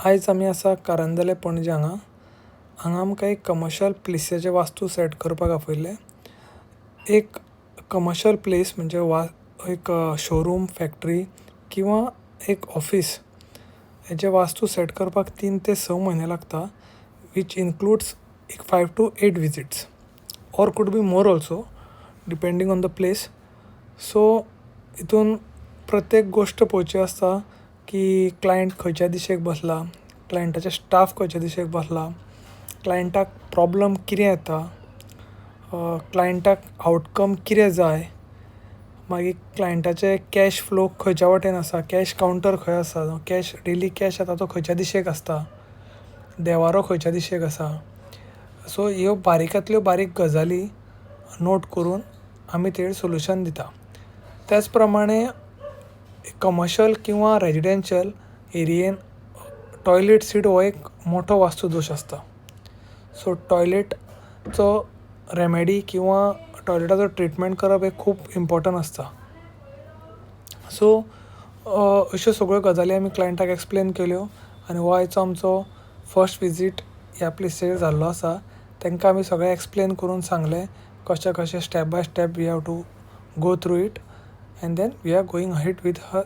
आयज आमी आसा कारंदले पणजे हांगा आमकां एक कमर्शियल प्लेसाचे वास्तू सेट करपाक आपयल्ले. एक कमर्शियल प्लेस म्हणजे एक शोरूम, फॅक्टरी किंवा एक ऑफिस हेजे वास्तू सेट करपाक 3 ते 6 म्हयने लागता, वीच इन्क्लूड्स एक 5 to 8 visits or could be more also depending on the place. So हितून प्रत्येक गोश्ट पळोवची आसता की क्लायंट खंयच्या दिशेक बसला, क्लायंटाचे स्टाफ खंयच्या दिशेक बसला, क्लायंटाक प्रॉब्लम कितें येता, क्लायंटाक आउटकम कितें जाय, मागीर क्लायंटाचे कॅश फ्लो खंयच्या वाटेन आसा, कॅश कावंटर खंय आसा, कॅश डेली कॅश येता तो खंयच्या दिशेक आसता, देवारो खंयच्या दिशेक आसा. सो ह्यो बारीकांतल्यो बारीक गजाली नोट करून आमी तेजेर सोल्युशन दिता. त्याच प्रमाणे कमर्शियल किंवा रेजिडेन्शियल एरियेन टॉयलेट सीट हो एक मोठो वास्तू दोश आसता. सो टॉयलेटचो रेमेडी किंवा टॉयलेटाचो ट्रिटमेंट करप हे खूब इम्पॉर्टंट आसता. सो अश्यो सगळ्यो गजाली आमी क्लायंटाक एक्सप्लेन केल्यो आनी हो आयचो आमचो फर्स्ट विजीट ह्या प्लेसीर जाल्लो आसा. तांकां आमी सगळें एक्सप्लेन करून सांगलें कशें कशें step by step we have to go through it, and then we are going ahead with her